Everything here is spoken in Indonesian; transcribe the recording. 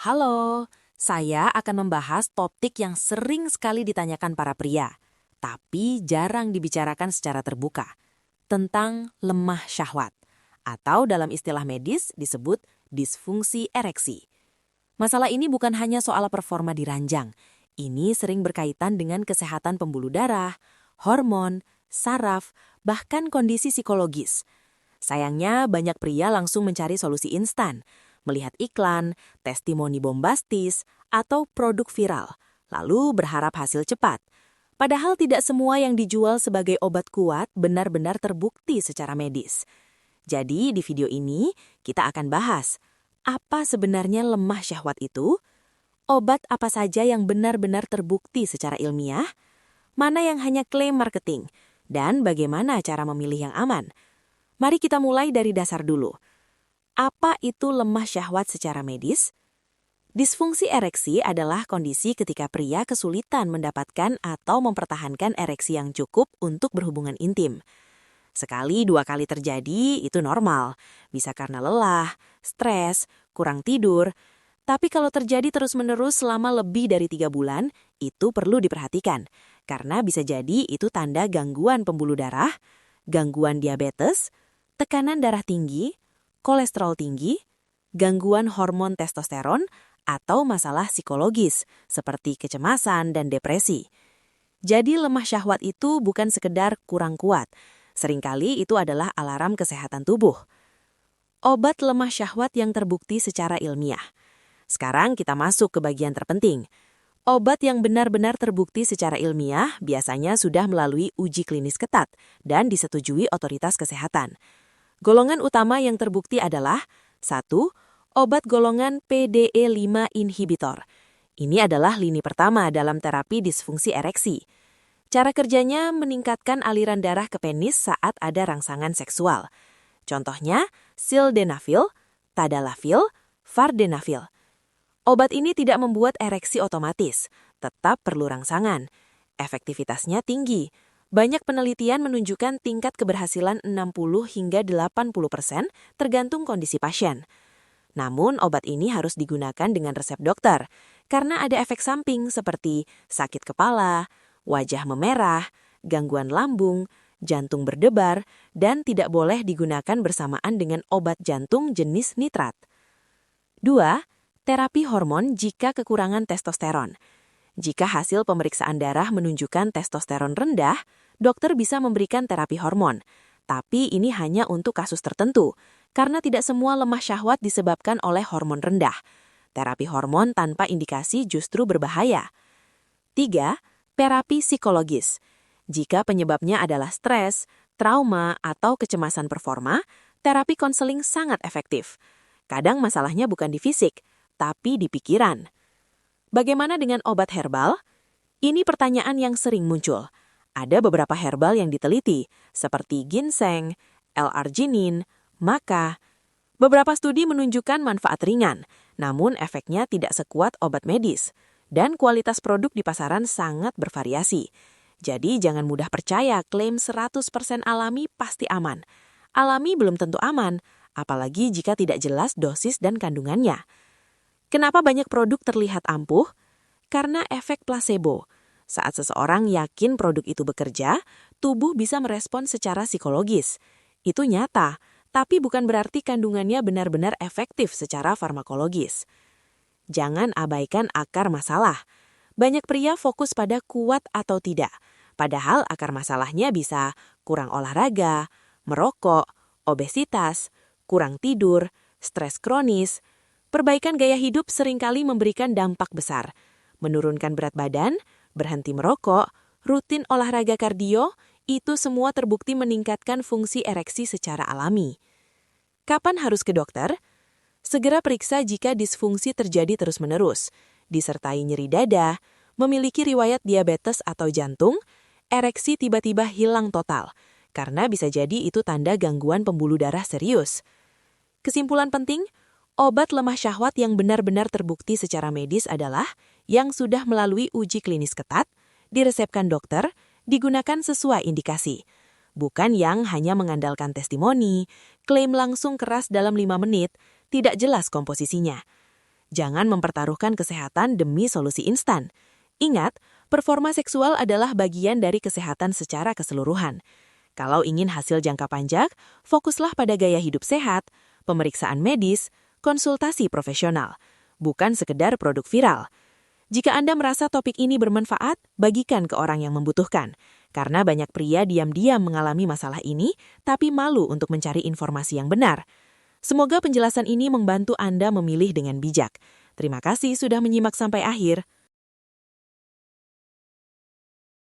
Halo, saya akan membahas topik yang sering sekali ditanyakan para pria, tapi jarang dibicarakan secara terbuka, tentang lemah syahwat, atau dalam istilah medis disebut disfungsi ereksi. Masalah ini bukan hanya soal performa di ranjang, ini sering berkaitan dengan kesehatan pembuluh darah, hormon, saraf, bahkan kondisi psikologis. Sayangnya banyak pria langsung mencari solusi instan, melihat iklan, testimoni bombastis, atau produk viral, lalu berharap hasil cepat. Padahal tidak semua yang dijual sebagai obat kuat benar-benar terbukti secara medis. Jadi di video ini kita akan bahas, apa sebenarnya lemah syahwat itu? Obat apa saja yang benar-benar terbukti secara ilmiah? Mana yang hanya klaim marketing? Dan bagaimana cara memilih yang aman? Mari kita mulai dari dasar dulu. Apa itu lemah syahwat secara medis? Disfungsi ereksi adalah kondisi ketika pria kesulitan mendapatkan atau mempertahankan ereksi yang cukup untuk berhubungan intim. Sekali dua kali terjadi itu normal, bisa karena lelah, stres, kurang tidur. Tapi kalau terjadi terus-menerus selama lebih dari 3 bulan, itu perlu diperhatikan. Karena bisa jadi itu tanda gangguan pembuluh darah, gangguan diabetes, tekanan darah tinggi, kolesterol tinggi, gangguan hormon testosteron, atau masalah psikologis seperti kecemasan dan depresi. Jadi lemah syahwat itu bukan sekedar kurang kuat. Seringkali itu adalah alarm kesehatan tubuh. Obat lemah syahwat yang terbukti secara ilmiah. Sekarang kita masuk ke bagian terpenting. Obat yang benar-benar terbukti secara ilmiah biasanya sudah melalui uji klinis ketat dan disetujui otoritas kesehatan. Golongan utama yang terbukti adalah 1. Obat golongan PDE5 inhibitor. Ini adalah lini pertama dalam terapi disfungsi ereksi. Cara kerjanya meningkatkan aliran darah ke penis saat ada rangsangan seksual. Contohnya, sildenafil, tadalafil, vardenafil. Obat ini tidak membuat ereksi otomatis, tetap perlu rangsangan. Efektivitasnya tinggi. Banyak penelitian menunjukkan tingkat keberhasilan 60 hingga 80% tergantung kondisi pasien. Namun obat ini harus digunakan dengan resep dokter, karena ada efek samping seperti sakit kepala, wajah memerah, gangguan lambung, jantung berdebar, dan tidak boleh digunakan bersamaan dengan obat jantung jenis nitrat. 2. Terapi hormon jika kekurangan testosteron. Jika hasil pemeriksaan darah menunjukkan testosteron rendah, dokter bisa memberikan terapi hormon. Tapi ini hanya untuk kasus tertentu, karena tidak semua lemah syahwat disebabkan oleh hormon rendah. Terapi hormon tanpa indikasi justru berbahaya. 3. Terapi psikologis. Jika penyebabnya adalah stres, trauma, atau kecemasan performa, terapi konseling sangat efektif. Kadang masalahnya bukan di fisik, tapi di pikiran. Bagaimana dengan obat herbal? Ini pertanyaan yang sering muncul. Ada beberapa herbal yang diteliti, seperti ginseng, L-arginin, maca. Beberapa studi menunjukkan manfaat ringan, namun efeknya tidak sekuat obat medis. Dan kualitas produk di pasaran sangat bervariasi. Jadi jangan mudah percaya klaim 100% alami pasti aman. Alami belum tentu aman, apalagi jika tidak jelas dosis dan kandungannya. Kenapa banyak produk terlihat ampuh? Karena efek placebo. Saat seseorang yakin produk itu bekerja, tubuh bisa merespon secara psikologis. Itu nyata, tapi bukan berarti kandungannya benar-benar efektif secara farmakologis. Jangan abaikan akar masalah. Banyak pria fokus pada kuat atau tidak, padahal akar masalahnya bisa kurang olahraga, merokok, obesitas, kurang tidur, stres kronis. Perbaikan gaya hidup seringkali memberikan dampak besar. Menurunkan berat badan, berhenti merokok, rutin olahraga kardio, itu semua terbukti meningkatkan fungsi ereksi secara alami. Kapan harus ke dokter? Segera periksa jika disfungsi terjadi terus-menerus, disertai nyeri dada, memiliki riwayat diabetes atau jantung, ereksi tiba-tiba hilang total, karena bisa jadi itu tanda gangguan pembuluh darah serius. Kesimpulan penting, obat lemah syahwat yang benar-benar terbukti secara medis adalah yang sudah melalui uji klinis ketat, diresepkan dokter, digunakan sesuai indikasi. Bukan yang hanya mengandalkan testimoni, klaim langsung keras dalam 5 menit, tidak jelas komposisinya. Jangan mempertaruhkan kesehatan demi solusi instan. Ingat, performa seksual adalah bagian dari kesehatan secara keseluruhan. Kalau ingin hasil jangka panjang, fokuslah pada gaya hidup sehat, pemeriksaan medis, konsultasi profesional, bukan sekedar produk viral. Jika Anda merasa topik ini bermanfaat, bagikan ke orang yang membutuhkan. Karena banyak pria diam-diam mengalami masalah ini, tapi malu untuk mencari informasi yang benar. Semoga penjelasan ini membantu Anda memilih dengan bijak. Terima kasih sudah menyimak sampai akhir.